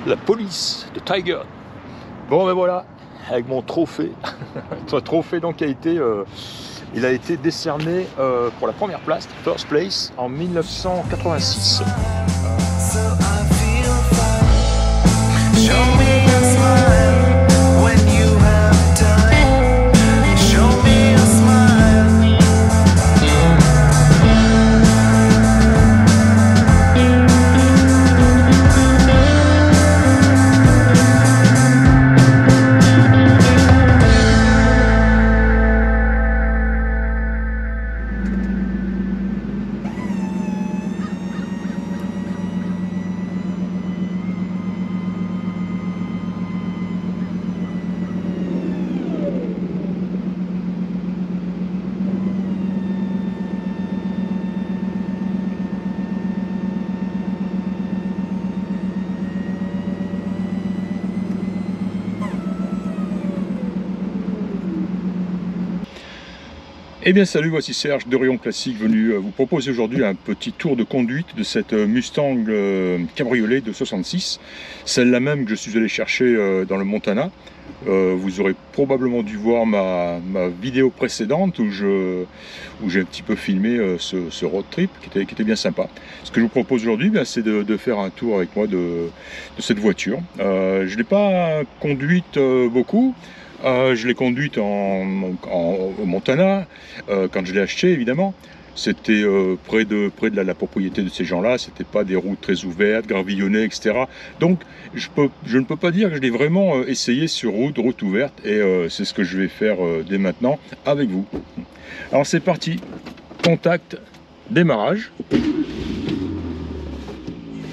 La police de Tiger. Bon ben voilà, avec mon trophée. Ce trophée donc il a été décerné pour la première place, first place, en 1986. Eh bien salut, voici Serge de Rayon Classique venu vous proposer aujourd'hui un petit tour de conduite de cette Mustang cabriolet de 66, celle-là même que je suis allé chercher dans le Montana. Vous aurez probablement dû voir ma vidéo précédente où j'ai un petit peu filmé ce road trip qui était bien sympa. Ce que je vous propose aujourd'hui, c'est de faire un tour avec moi de cette voiture. Je ne l'ai pas conduite beaucoup. Je l'ai conduite au Montana, quand je l'ai acheté évidemment. C'était près de la propriété de ces gens-là, c'était pas des routes très ouvertes, gravillonnées, etc. Donc je ne peux pas dire que je l'ai vraiment essayé sur route ouverte, et c'est ce que je vais faire dès maintenant avec vous. Alors c'est parti, contact, démarrage.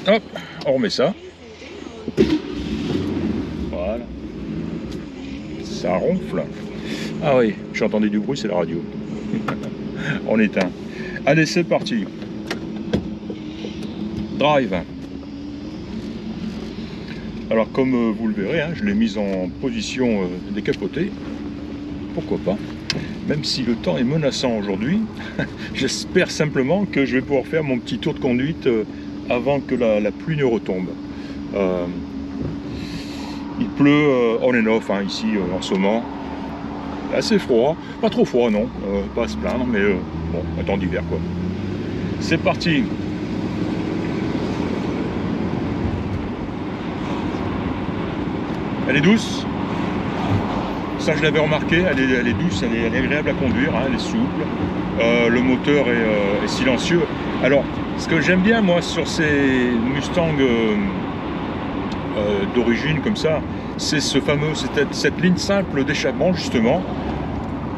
Hop, on remet ça. Voilà. Ça ronfle. Ah oui, j'ai entendu du bruit, c'est la radio. On éteint. Allez, c'est parti. Drive. Alors comme vous le verrez, je l'ai mise en position décapotée. Pourquoi pas. Même si le temps est menaçant aujourd'hui, j'espère simplement que je vais pouvoir faire mon petit tour de conduite avant que la pluie ne retombe. Il pleut on and off ici en ce moment. Assez froid, pas trop froid non, pas à se plaindre, mais bon, un temps d'hiver quoi. C'est parti. Elle est douce. Ça je l'avais remarqué, elle est douce, elle est agréable à conduire, elle est souple. Le moteur est silencieux. Alors, ce que j'aime bien moi sur ces Mustangs d'origine comme ça, c'est cette ligne simple d'échappement justement.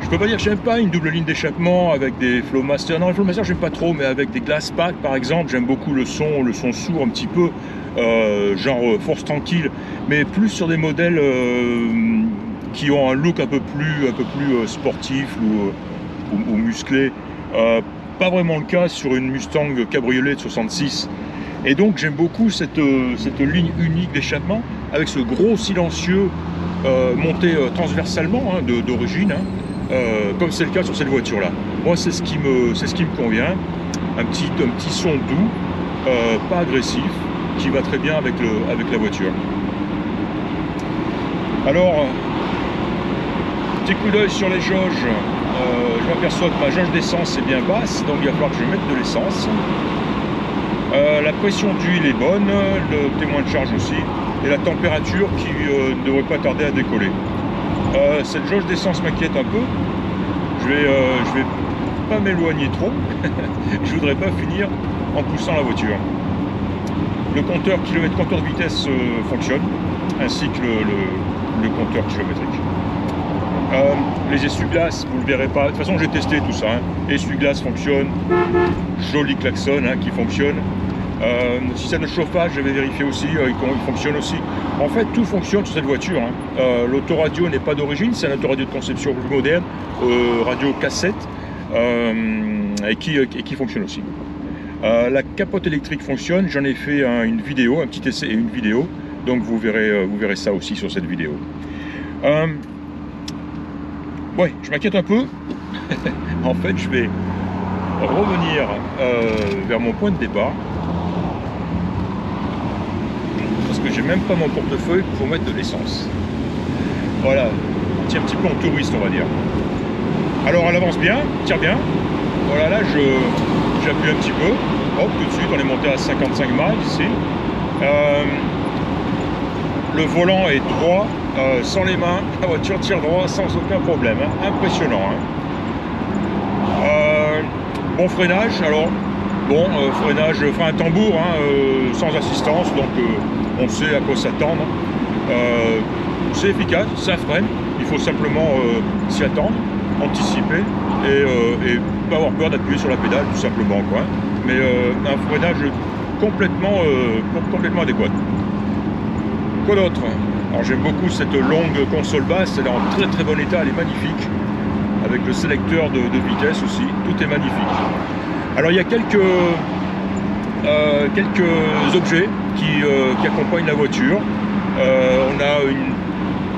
Je peux pas dire que j'aime pas une double ligne d'échappement avec des Flowmaster. Non, les Flowmaster j'aime pas trop, mais avec des Glass Pack par exemple, j'aime beaucoup le son sourd un petit peu, genre force tranquille, mais plus sur des modèles qui ont un look un peu plus sportif ou musclé. Pas vraiment le cas sur une Mustang cabriolet de 66. Et donc j'aime beaucoup cette ligne unique d'échappement avec ce gros silencieux monté transversalement d'origine, comme c'est le cas sur cette voiture là. Moi c'est ce qui me convient, un petit son doux, pas agressif, qui va très bien avec la voiture. Alors petit coup d'œil sur les jauges, je m'aperçois que ma jauge d'essence est bien basse, donc il va falloir que je mette de l'essence. La pression d'huile est bonne, le témoin de charge aussi, et la température qui ne devrait pas tarder à décoller. Cette jauge d'essence m'inquiète un peu. Je vais pas m'éloigner trop. Je voudrais pas finir en poussant la voiture. Le compteur de vitesse fonctionne, ainsi que le compteur kilométrique. Les essuie-glaces, vous ne le verrez pas. De toute façon, j'ai testé tout ça. Essuie-glaces fonctionne, joli klaxon qui fonctionne. Système de chauffage, j'avais vérifié aussi, il fonctionne aussi. En fait, tout fonctionne sur cette voiture. L'autoradio n'est pas d'origine, c'est un autoradio de conception plus moderne, radio cassette, et qui fonctionne aussi. La capote électrique fonctionne, j'en ai fait une vidéo, un petit essai et une vidéo, donc vous verrez ça aussi sur cette vidéo. Ouais, je m'inquiète un peu. En fait, je vais revenir vers mon point de départ. Parce que j'ai même pas mon portefeuille pour mettre de l'essence. Voilà, on tient un petit peu en touriste, on va dire. Alors elle avance bien, tire bien. Voilà, là j'appuie un petit peu. Hop, tout de suite on est monté à 55 miles ici. Le volant est droit, sans les mains. La voiture tire droit sans aucun problème. Hein. Impressionnant. Hein. Bon freinage, alors bon freinage, frein à tambour, hein, sans assistance, donc on sait à quoi s'attendre. C'est efficace, ça freine, il faut simplement s'y attendre, anticiper et pas avoir peur d'appuyer sur la pédale tout simplement quoi. Mais un freinage complètement adéquat. Quoi d'autre? Alors j'aime beaucoup cette longue console basse, elle est en très très bon état, elle est magnifique. Avec le sélecteur de vitesse aussi, tout est magnifique. Alors il y a quelques objets qui accompagnent la voiture. On a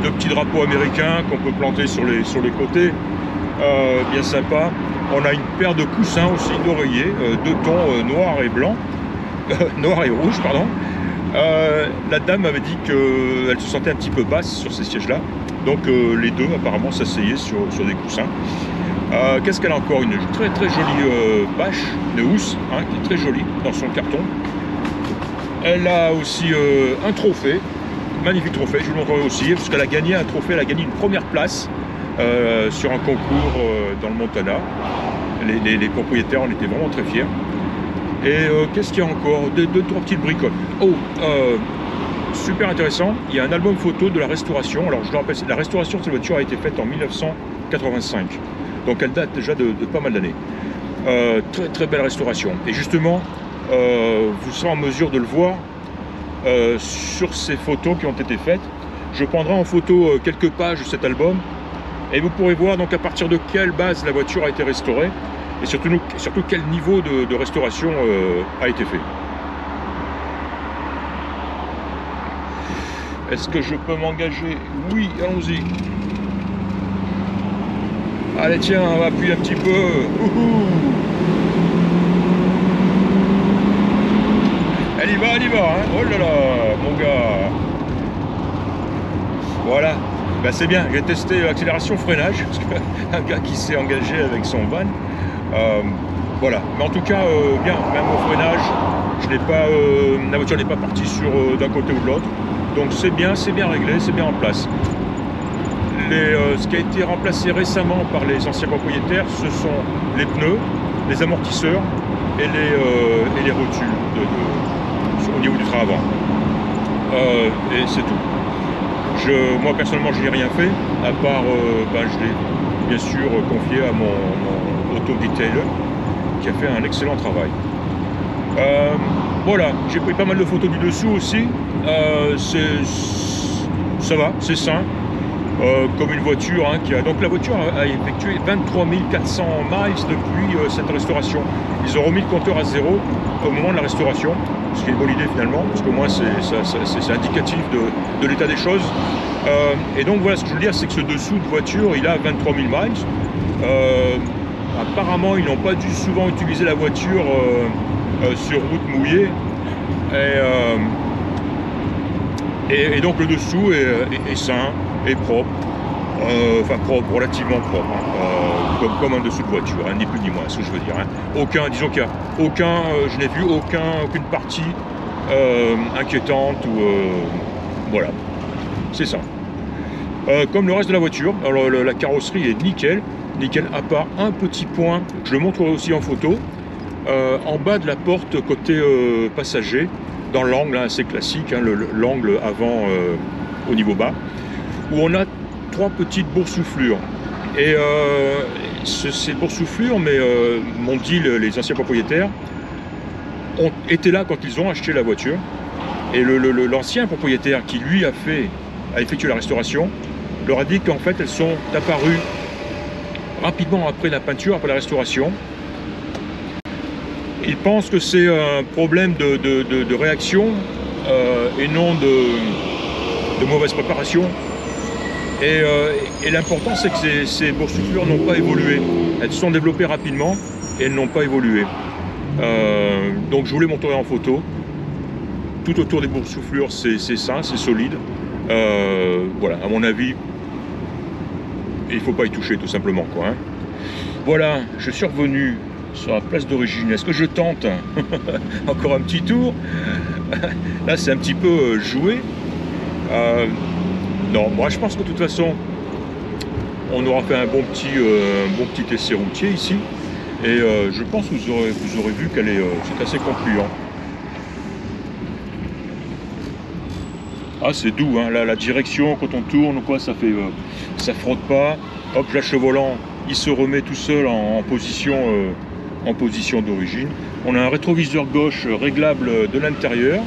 deux petits drapeaux américains qu'on peut planter sur les côtés, bien sympa. On a une paire de coussins aussi d'oreillers, deux tons noir et blanc, noir et rouge, pardon. La dame m'avait dit qu'elle se sentait un petit peu basse sur ces sièges-là. Donc les deux apparemment s'asseyaient sur des coussins. Qu'est-ce qu'elle a encore? Une très très jolie bâche de housse, hein, qui est très jolie dans son carton. Elle a aussi un trophée, magnifique trophée, je vous le montrerai aussi, parce qu'elle a gagné un trophée, elle a gagné une première place sur un concours dans le Montana. Les propriétaires en étaient vraiment très fiers. Et qu'est-ce qu'il y a encore? Deux, trois petites bricoles. Oh, super intéressant, il y a un album photo de la restauration. Alors je le rappelle, la restauration de cette voiture a été faite en 1985. Donc elle date déjà de pas mal d'années. Très très belle restauration. Et justement, vous serez en mesure de le voir sur ces photos qui ont été faites. Je prendrai en photo quelques pages de cet album. Et vous pourrez voir donc à partir de quelle base la voiture a été restaurée. Et surtout quel niveau de restauration a été fait. Est-ce que je peux m'engager? Oui, allons-y. Allez, tiens, on va appuyer un petit peu. Elle y va, hein. Oh là là, mon gars. Voilà. Ben, c'est bien, j'ai testé accélération, freinage, parce qu'un gars qui s'est engagé avec son van. Voilà. Mais en tout cas, bien, même au freinage, la voiture n'est pas partie d'un côté ou de l'autre. Donc c'est bien réglé, c'est bien en place. Ce qui a été remplacé récemment par les anciens propriétaires, ce sont les pneus, les amortisseurs et les rotules au niveau du train avant. Et c'est tout. Moi personnellement, je n'ai rien fait, à part, je l'ai bien sûr confié à mon auto-detailer, qui a fait un excellent travail. Voilà, j'ai pris pas mal de photos du dessous aussi. Ça va, c'est sain. Comme une voiture hein, donc la voiture a effectué 23 400 miles depuis cette restauration. Ils ont remis le compteur à zéro au moment de la restauration, ce qui est une bonne idée finalement, parce qu'au moins c'est indicatif de l'état des choses. Et donc voilà, ce que je veux dire, c'est que ce dessous de voiture, il a 23 000 miles. Apparemment, ils n'ont pas dû souvent utiliser la voiture sur route mouillée. Et donc le dessous est sain, est propre, enfin propre, relativement propre, hein, comme un dessous de voiture, hein, ni plus ni moins, c'est ce que je veux dire. Hein. Disons qu'il n'y a aucun, je n'ai vu aucune partie inquiétante ou voilà, c'est ça. Comme le reste de la voiture, alors la carrosserie est nickel, à part un petit point, je le montrerai aussi en photo, en bas de la porte côté passager, dans l'angle assez classique, hein, l'angle avant au niveau bas, où on a trois petites boursouflures. Et ces boursouflures, mais m'ont dit les anciens propriétaires, ont été là quand ils ont acheté la voiture. Et l'ancien propriétaire qui lui a effectué la restauration, leur a dit qu'en fait elles sont apparues rapidement après la peinture, après la restauration. Ils pensent que c'est un problème de réaction et non de mauvaise préparation. Et l'important, c'est que ces boursouflures n'ont pas évolué. Elles se sont développées rapidement et elles n'ont pas évolué. Donc je vous les montrerai en photo. tout autour des boursouflures, c'est sain, c'est solide. Voilà, à mon avis, il ne faut pas y toucher tout simplement, quoi, hein. Voilà, je suis revenu sur la place d'origine. Est-ce que je tente encore un petit tour? Là, c'est un petit peu joué. Non, moi je pense que de toute façon, on aura fait un bon petit essai routier ici. Et je pense que vous aurez vu qu'elle est, c'est assez concluant. Ah, c'est doux, hein. Là, la direction, quand on tourne, quoi, ça fait, ça frotte pas. Hop, lâche le volant, il se remet tout seul en position d'origine. On a un rétroviseur gauche réglable de l'intérieur.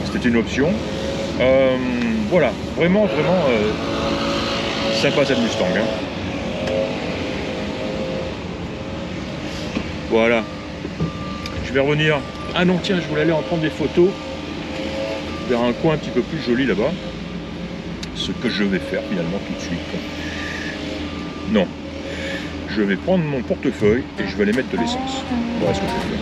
C'était une option. Voilà, vraiment sympa cette Mustang, hein. Voilà. Je vais revenir. Ah non, tiens, je voulais aller en prendre des photos vers un coin un petit peu plus joli là-bas. Ce que je vais faire finalement tout de suite. Non. Je vais prendre mon portefeuille et je vais aller mettre de l'essence. Voilà ce que je vais faire.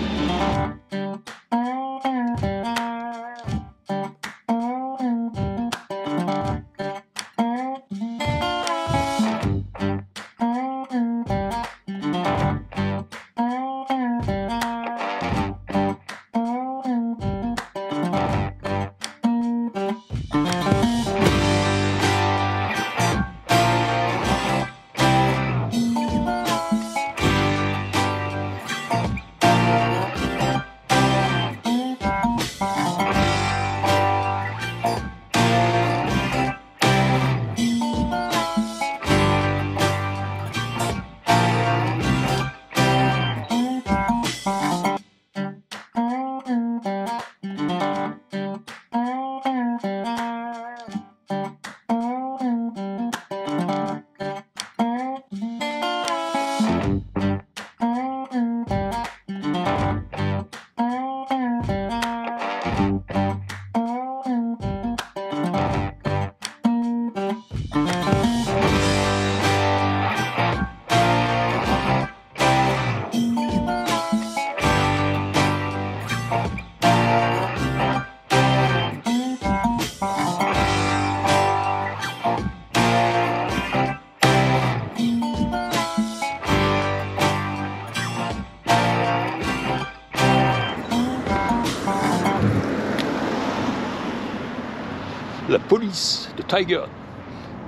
La police de Tiger.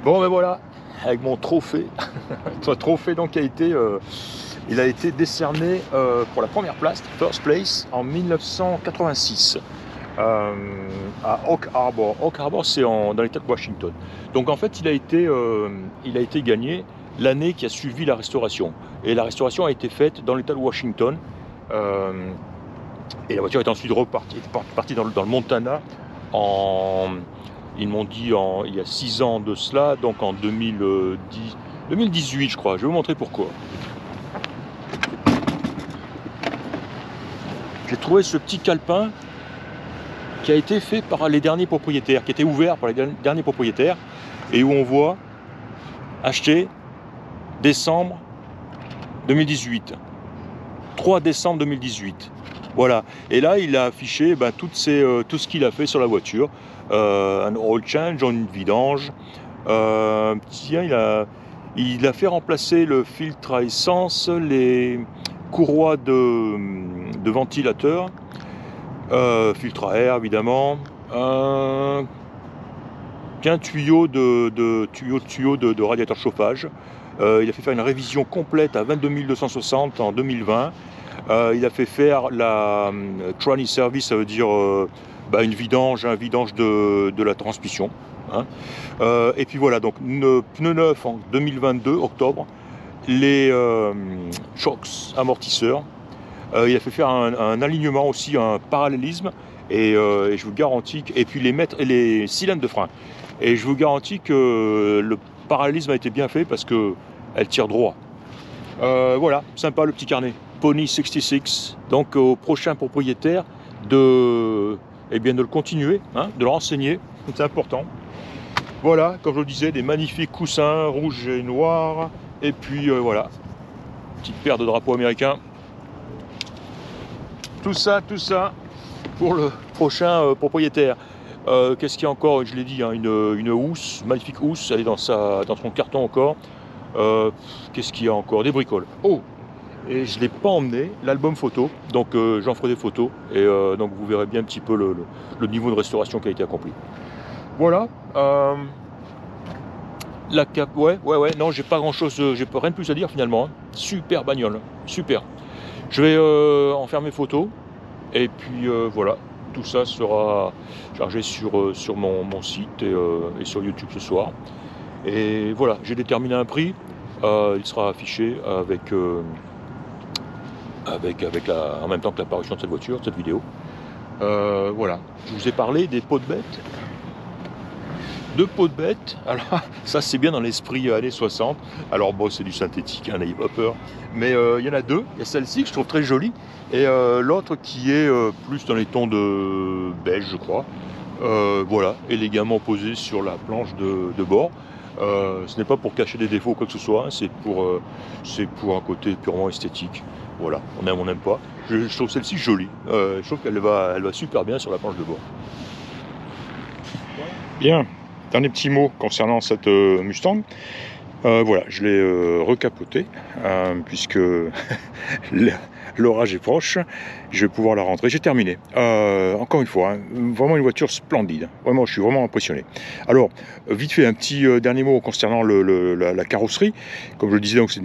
Bon ben voilà, avec mon trophée. Ce trophée donc il a été décerné pour la première place, first place, en 1986 à Oak Harbor. Oak Harbor, c'est dans l'État de Washington. Donc en fait, il a été gagné l'année qui a suivi la restauration. Et la restauration a été faite dans l'État de Washington. Et la voiture est ensuite partie dans le Montana ils m'ont dit il y a 6 ans de cela, donc en 2018 je crois. Je vais vous montrer pourquoi. J'ai trouvé ce petit calepin qui a été fait par les derniers propriétaires, qui était ouvert par les derniers propriétaires, et où on voit acheté décembre 2018. 3 décembre 2018. Voilà. Et là, il a affiché tout ce qu'il a fait sur la voiture. Un oil change, une vidange. Tiens, il a fait remplacer le filtre à essence, les courroies de ventilateur, filtre à air évidemment, un tuyau de radiateur chauffage. Il a fait faire une révision complète à 22 260 en 2020. Il a fait faire la tranny service, ça veut dire une vidange, un vidange de la transmission. Hein. Et puis voilà, donc pneu neuf en 2022, octobre, les shocks amortisseurs. Il a fait faire un alignement aussi, un parallélisme, et je vous garantis et puis les cylindres de frein. Et je vous garantis que le parallélisme a été bien fait parce que elle tire droit. Voilà, sympa le petit carnet. Pony 66, donc au prochain propriétaire de le continuer, hein, de le renseigner, c'est important. Voilà, comme je le disais, des magnifiques coussins rouges et noirs, et puis voilà, petite paire de drapeaux américains. Tout ça pour le prochain propriétaire. Qu'est-ce qu'il y a encore? Je l'ai dit, hein, une housse, magnifique housse, elle est dans son carton encore. Qu'est-ce qu'il y a encore? Des bricoles. Oh! Et je ne l'ai pas emmené, l'album photo, donc j'en ferai des photos, et donc vous verrez bien un petit peu le niveau de restauration qui a été accompli. Voilà. La cap, ouais, non, j'ai pas grand chose, j'ai rien de plus à dire finalement. Hein. Super bagnole, super. Je vais en faire mes photos, et puis voilà, tout ça sera chargé sur mon site et sur YouTube ce soir. Et voilà, j'ai déterminé un prix, il sera affiché avec en même temps que l'apparition de cette voiture, de cette vidéo. Voilà, je vous ai parlé des pots de bêtes. Deux pots de bêtes, alors ça c'est bien dans l'esprit années 60. Alors bon, c'est du synthétique, hein, n'ayez pas peur. Mais il y en a deux, il y a celle-ci que je trouve très jolie, et l'autre qui est plus dans les tons de beige, je crois. Voilà, élégamment posée sur la planche de bord. Ce n'est pas pour cacher des défauts ou quoi que ce soit, hein, c'est pour un côté purement esthétique. Voilà, on aime, on n'aime pas. Je trouve celle-ci jolie. Je trouve qu'elle va super bien sur la planche de bord. Bien, dernier petit mot concernant cette Mustang. Voilà, je l'ai recapoté puisque l'orage est proche. Je vais pouvoir la rentrer. J'ai terminé. Encore une fois, hein, vraiment une voiture splendide. Vraiment, je suis vraiment impressionné. Alors, vite fait, un petit dernier mot concernant la carrosserie. Comme je le disais, donc c'est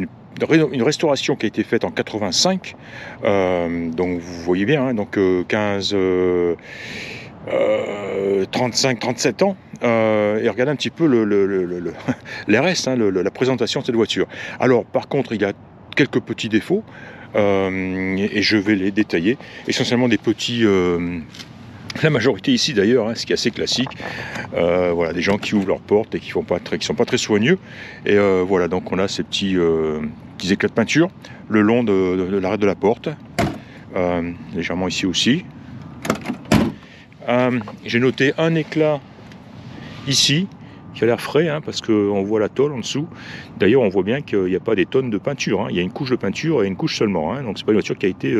une restauration qui a été faite en 85. Donc vous voyez bien, hein, donc 35-37 ans, et regardez un petit peu les restes, hein, la présentation de cette voiture. Alors par contre il y a quelques petits défauts, et je vais les détailler. Essentiellement des petits, la majorité ici d'ailleurs, hein, ce qui est assez classique, voilà, des gens qui ouvrent leurs portes et qui sont pas très soigneux, et voilà, donc on a ces petits éclats de peinture le long de l'arrêt de la porte, légèrement ici aussi. J'ai noté un éclat ici qui a l'air frais, hein, parce qu'on voit la tôle en dessous. D'ailleurs on voit bien qu'il n'y a pas des tonnes de peinture, hein. Il y a une couche de peinture et une couche seulement, hein. Donc c'est pas une voiture qui a été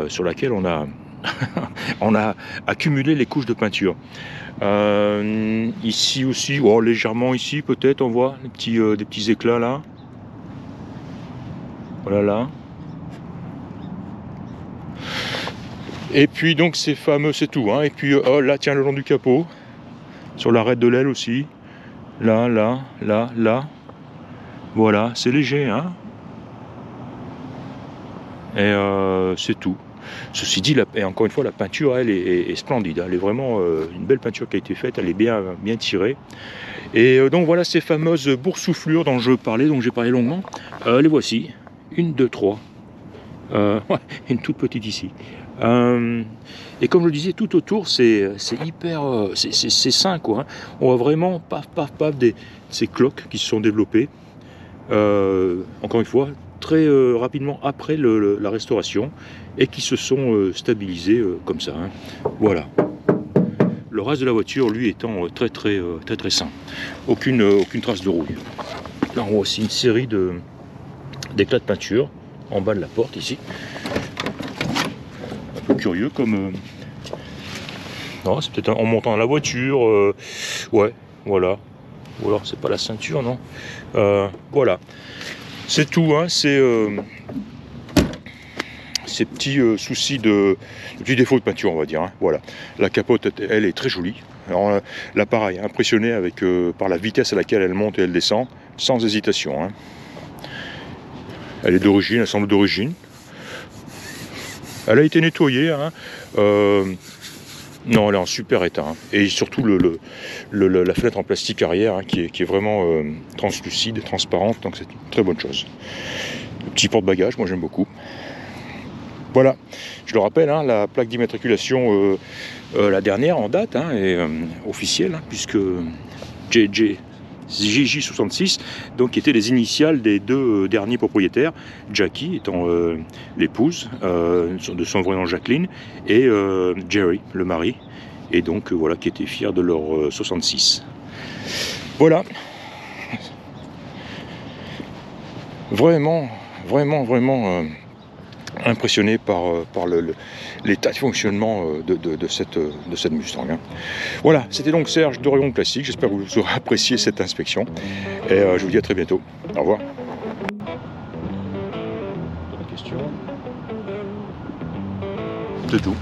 sur laquelle on a on a accumulé les couches de peinture. Ici aussi, oh, légèrement ici peut-être on voit des petits éclats là. Voilà là. Et puis donc c'est fameux, c'est tout, hein. Et puis oh, là tiens, le long du capot, sur l'arête de l'aile aussi, là, voilà, c'est léger, hein. Et c'est tout. Ceci dit, et encore une fois, la peinture, elle est splendide, hein. Elle est vraiment une belle peinture qui a été faite, elle est bien tirée. Et donc voilà ces fameuses boursouflures dont je parlais, dont j'ai parlé longuement. Les voici, 1, 2, 3. Ouais, une toute petite ici. Et comme je le disais, tout autour c'est hyper, c'est sain quoi, hein. On voit vraiment paf ces cloques qui se sont développées, encore une fois très rapidement après la restauration, et qui se sont stabilisées comme ça, hein. Voilà. Le reste de la voiture lui étant très sain, aucune trace de rouille. Là on voit aussi une série d'éclats de peinture en bas de la porte ici. Un peu curieux comme non, c'est peut-être en montant à la voiture, ouais, voilà. Ou alors c'est pas la ceinture, non. Voilà, c'est tout, hein. C'est ces petits soucis petits défauts de peinture, on va dire, hein. Voilà, la capote, elle est très jolie. Alors là pareil, impressionné par la vitesse à laquelle elle monte et elle descend, sans hésitation, hein. Elle est d'origine, elle semble d'origine. Elle a été nettoyée, hein. Non, elle est en super état, hein. Et surtout la fenêtre en plastique arrière, hein, qui est vraiment translucide et transparente, donc c'est une très bonne chose. Le petit porte-bagages, moi j'aime beaucoup. Voilà, je le rappelle, hein, la plaque d'immatriculation, la dernière en date, hein, est officielle, hein, puisque JJ66, donc qui étaient les initiales des deux derniers propriétaires, Jackie étant l'épouse de son vrai nom Jacqueline, et Jerry, le mari, et donc voilà, qui était fier de leur 66. Voilà. Vraiment impressionné par l'état de fonctionnement de cette Mustang. Hein. Voilà, c'était donc Serge d'Orion Classique. J'espère que vous aurez apprécié cette inspection. Et je vous dis à très bientôt. Au revoir. La question. C'est tout.